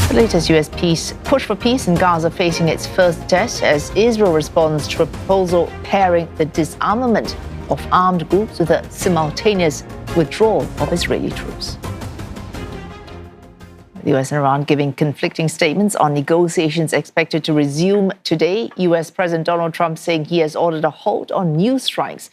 The latest U.S. push for peace in Gaza facing its first test as Israel responds to a proposal pairing the disarmament of armed groups with a simultaneous withdrawal of Israeli troops. The U.S. and Iran giving conflicting statements on negotiations expected to resume today. U.S. President Donald Trump saying he has ordered a halt on new strikes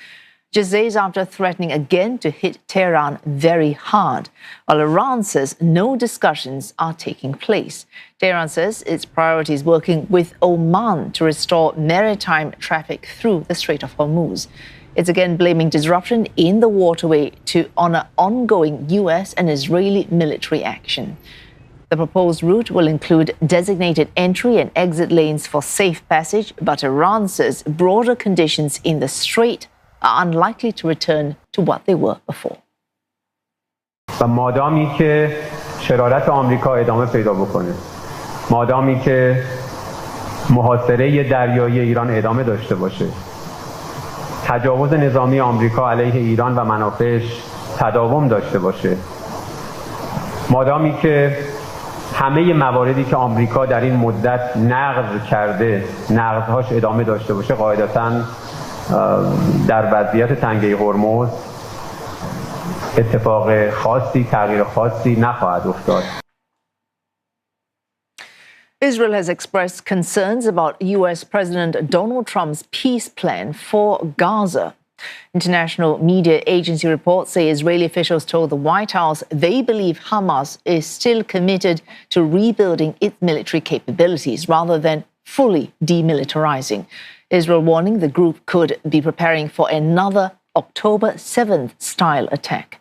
just days after threatening again to hit Tehran very hard, while Iran says no discussions are taking place. Tehran says its priority is working with Oman to restore maritime traffic through the Strait of Hormuz. It's again blaming disruption in the waterway to honor ongoing U.S. and Israeli military action. The proposed route will include designated entry and exit lanes for safe passage, but Iran says broader conditions in the strait are unlikely to return to what they were before. و مادامی که شرارت آمریکا ادامه پیدا بکنه، مادامی که محاصره دریایی ایران ادامه داشته باشه، تجاوز نظامی آمریکا علیه ایران و منافعش تداوم داشته باشه، مادامی که همه مواردی که آمریکا در این مدت نقض کرده نقضهاش ادامه داشته باشه، قاعدتاً در وضعیت تنگه هرمز اتفاق خاصی تغییر خاصی نخواهد افتاد. Israel has expressed concerns about U.S. President Donald Trump's peace plan for Gaza. International media agency reports say Israeli officials told the White House they believe Hamas is still committed to rebuilding its military capabilities rather than fully demilitarizing. Israel warning the group could be preparing for another October 7th style attack.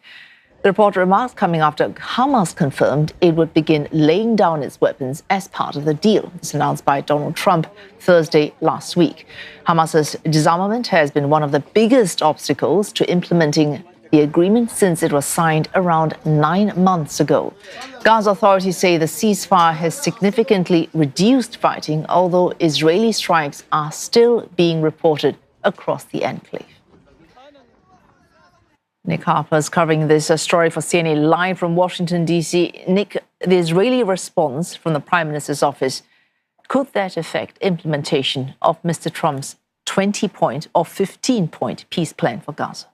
The report remarks coming after Hamas confirmed it would begin laying down its weapons as part of the deal. This announced by Donald Trump Thursday last week. Hamas's disarmament has been one of the biggest obstacles to implementing the agreement since it was signed around 9 months ago. Gaza authorities say the ceasefire has significantly reduced fighting, although Israeli strikes are still being reported across the enclave. Nick Harper is covering this story for CNN live from Washington, D.C. Nick, the Israeli response from the Prime Minister's office, could that affect implementation of Mr. Trump's 20-point or 15-point peace plan for Gaza?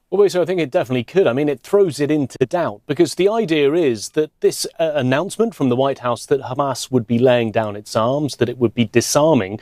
Well, so I think it definitely could. I mean, it throws it into doubt because the idea is that this announcement from the White House that Hamas would be laying down its arms, that it would be disarming,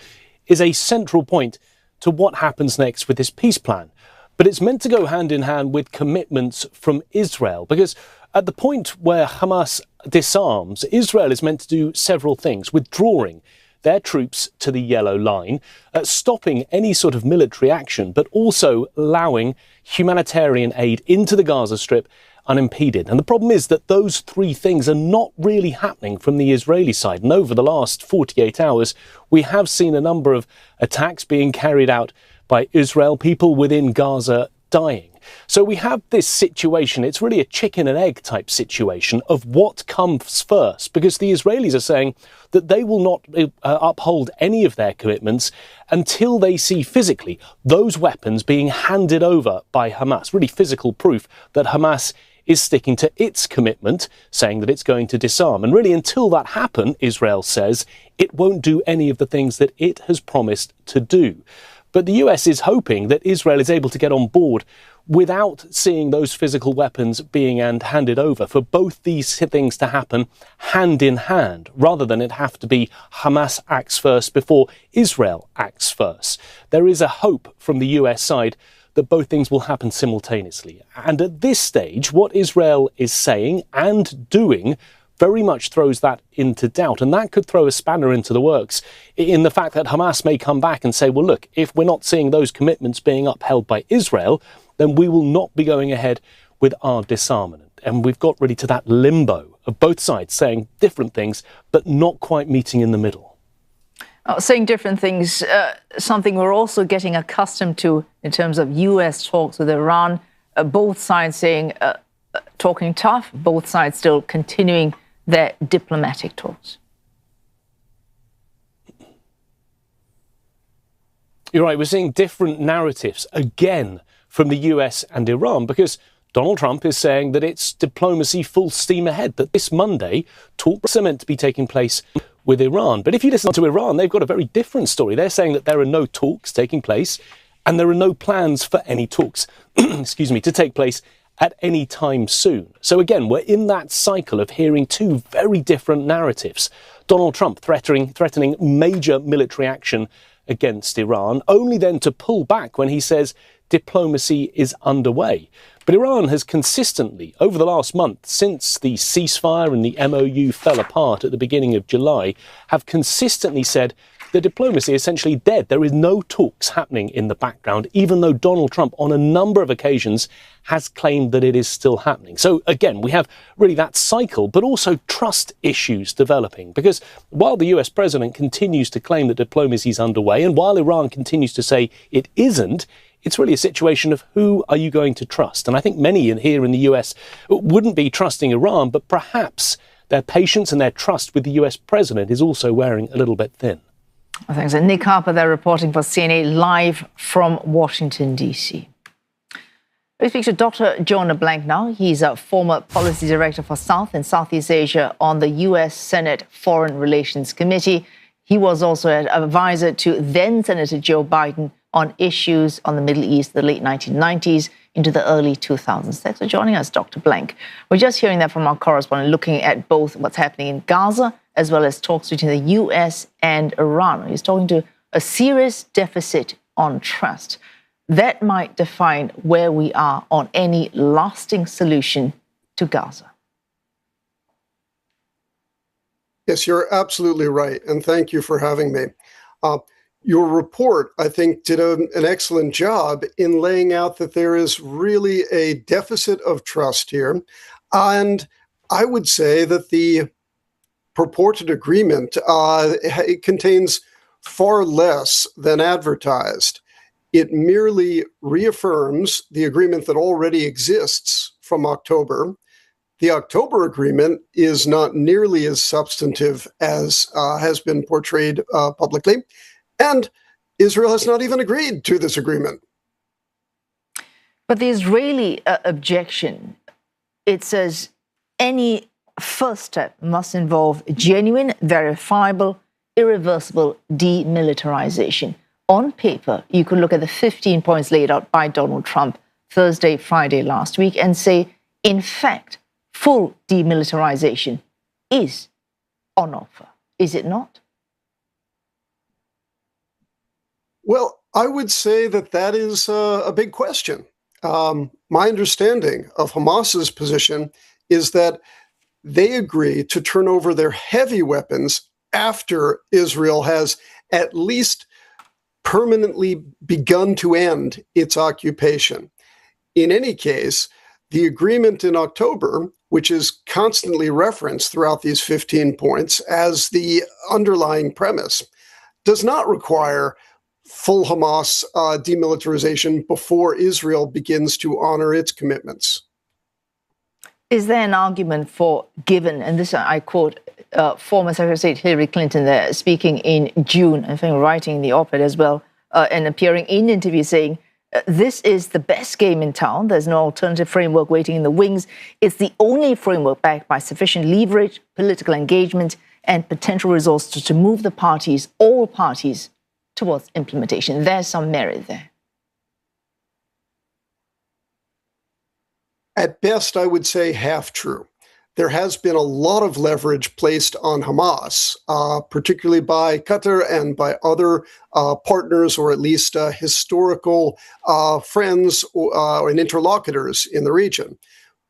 is a central point to what happens next with this peace plan. But it's meant to go hand in hand with commitments from Israel because at the point where Hamas disarms, Israel is meant to do several things, withdrawing their troops to the yellow line, stopping any sort of military action, but also allowing humanitarian aid into the Gaza Strip unimpeded. And the problem is that those three things are not really happening from the Israeli side. And over the last 48 hours, we have seen a number of attacks being carried out by Israel, people within Gaza dying. So we have this situation, it's really a chicken and egg type situation of what comes first, because the Israelis are saying that they will not uphold any of their commitments until they see physically those weapons being handed over by Hamas, really physical proof that Hamas is sticking to its commitment, saying that it's going to disarm. And really, until that happen, Israel says, it won't do any of the things that it has promised to do. But the US is hoping that Israel is able to get on board without seeing those physical weapons being handed over, for both these things to happen hand in hand, rather than it have to be Hamas acts first before Israel acts first. There is a hope from the US side that both things will happen simultaneously. And at this stage, what Israel is saying and doing very much throws that into doubt. And that could throw a spanner into the works in the fact that Hamas may come back and say, well, look, if we're not seeing those commitments being upheld by Israel, then we will not be going ahead with our disarmament. And we've got really to that limbo of both sides saying different things, but not quite meeting in the middle. Saying different things, something we're also getting accustomed to in terms of U.S. talks with Iran, both sides saying, talking tough, both sides still continuing their diplomatic talks. You're right, we're seeing different narratives again from the US and Iran, because Donald Trump is saying that it's diplomacy full steam ahead, that this Monday talks are meant to be taking place with Iran. But if you listen to Iran, they've got a very different story. They're saying that there are no talks taking place and there are no plans for any talks, to take place at any time soon. So again, we're in that cycle of hearing two very different narratives. Donald Trump threatening major military action against Iran, only then to pull back when he says diplomacy is underway. But Iran has consistently, over the last month, since the ceasefire and the MOU fell apart at the beginning of July, have consistently said the diplomacy is essentially dead. There is no talks happening in the background, even though Donald Trump on a number of occasions has claimed that it is still happening. So again, we have really that cycle, but also trust issues developing, because while the US president continues to claim that diplomacy is underway, and while Iran continues to say it isn't, it's really a situation of who are you going to trust? And I think many here in the US wouldn't be trusting Iran, but perhaps their patience and their trust with the US president is also wearing a little bit thin. Thanks. And Nick Harper there reporting for CNA live from Washington, D.C. We speak to Dr. Jonah Blank now. He's a former policy director for South and Southeast Asia on the U.S. Senate Foreign Relations Committee. He was also an advisor to then Senator Joe Biden on issues on the Middle East, the late 1990s into the early 2000s. Thanks for joining us, Dr. Blank. We're just hearing that from our correspondent, looking at both what's happening in Gaza as well as talks between the U.S. and Iran. He's talking to a serious deficit on trust. That might define where we are on any lasting solution to Gaza. Yes, you're absolutely right. And thank you for having me. Your report, I think, did an excellent job in laying out that there is really a deficit of trust here. And I would say that the purported agreement it contains far less than advertised. It merely reaffirms the agreement that already exists from October. The October agreement is not nearly as substantive as has been portrayed publicly. And Israel has not even agreed to this agreement. But the Israeli objection, it says any first step must involve genuine, verifiable, irreversible demilitarization. On paper, you could look at the 15 points laid out by Donald Trump Thursday, Friday last week and say, in fact, full demilitarization is on offer. Is it not? Well, I would say that that is a big question. My understanding of Hamas's position is that they agree to turn over their heavy weapons after Israel has at least permanently begun to end its occupation. In any case, the agreement in October, which is constantly referenced throughout these 15 points as the underlying premise, does not require full Hamas demilitarization before Israel begins to honor its commitments. Is there an argument for given, and this I quote former Secretary of State Hillary Clinton there speaking in June, I think writing in the op-ed as well, and appearing in interviews saying, this is the best game in town. There's no alternative framework waiting in the wings. It's the only framework backed by sufficient leverage, political engagement, and potential resources to move the parties, all parties, towards implementation. There's some merit there. At best, I would say half true. There has been a lot of leverage placed on Hamas, particularly by Qatar and by other partners, or at least historical friends and interlocutors in the region.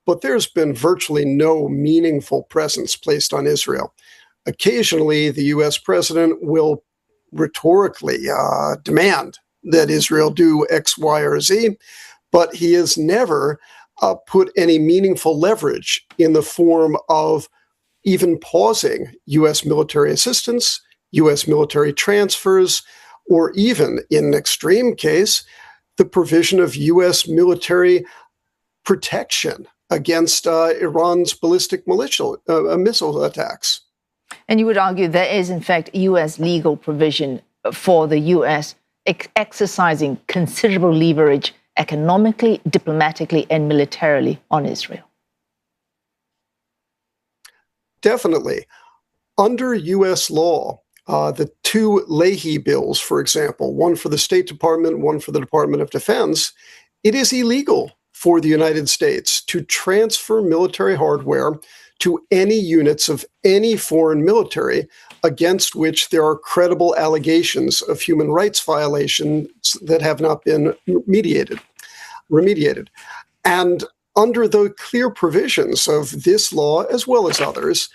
But there's been virtually no meaningful presence placed on Israel. Occasionally, the U.S. president will rhetorically demand that Israel do X, Y, or Z, but he has never put any meaningful leverage in the form of even pausing U.S. military assistance, U.S. military transfers, or even, in an extreme case, the provision of U.S. military protection against Iran's ballistic missile attacks. And you would argue there is, in fact, U.S. legal provision for the U.S. exercising considerable leverage economically, diplomatically, and militarily on Israel? Definitely. Under U.S. law, the two Leahy bills, for example, one for the State Department, one for the Department of Defense, it is illegal for the United States to transfer military hardware to any units of any foreign military against which there are credible allegations of human rights violations that have not been remediated. And under the clear provisions of this law, as well as others,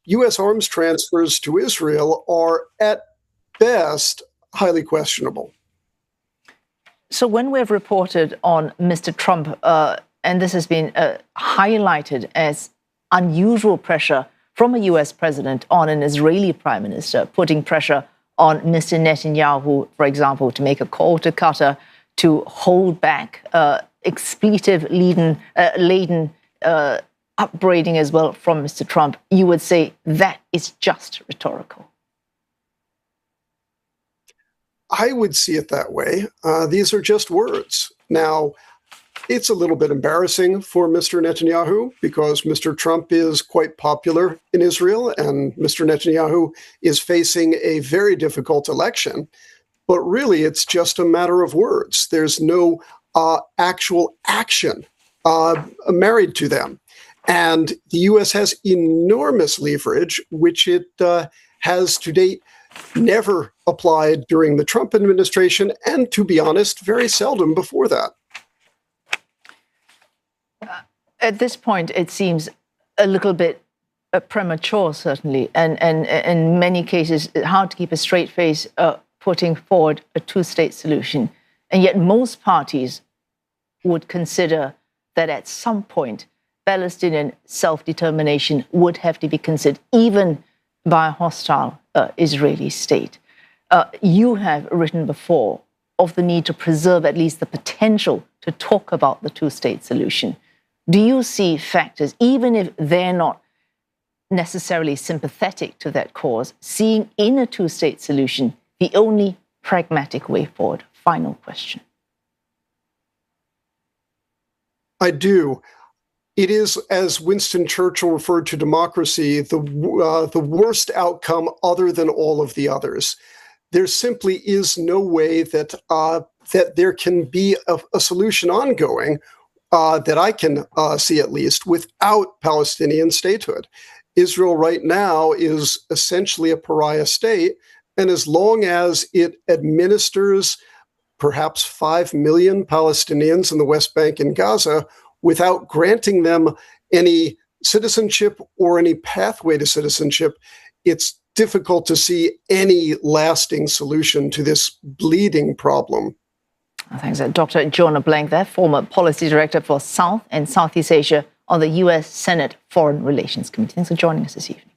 U.S. arms transfers to Israel are, at best, highly questionable. So when we've reported on Mr. Trump, and this has been highlighted as unusual pressure from a U.S. president on an Israeli prime minister, putting pressure on Mr. Netanyahu, for example, to make a call to Qatar to hold back expletive-laden upbraiding as well from Mr. Trump, you would say that is just rhetorical. I would see it that way. These are just words. Now, it's a little bit embarrassing for Mr. Netanyahu because Mr. Trump is quite popular in Israel and Mr. Netanyahu is facing a very difficult election. But really, it's just a matter of words. There's no actual action married to them. And the U.S. has enormous leverage, which it has to date never applied during the Trump administration, and to be honest, very seldom before that. At this point, it seems a little bit premature, certainly, and in many cases, hard to keep a straight face putting forward a two-state solution. And yet most parties would consider that at some point, Palestinian self-determination would have to be considered, even by a hostile Israeli state. You have written before of the need to preserve at least the potential to talk about the two-state solution. Do you see factors, even if they're not necessarily sympathetic to that cause, seeing in a two-state solution the only pragmatic way forward? Final question. I do. It is, as Winston Churchill referred to democracy, the worst outcome other than all of the others. There simply is no way that that there can be a solution ongoing that I can see, at least, without Palestinian statehood. Israel right now is essentially a pariah state, and as long as it administers perhaps 5 million Palestinians in the West Bank and Gaza without granting them any citizenship or any pathway to citizenship, it's difficult to see any lasting solution to this bleeding problem. Thanks, Dr. Jonah Blank, there, former policy director for South and Southeast Asia on the U.S. Senate Foreign Relations Committee. Thanks for joining us this evening.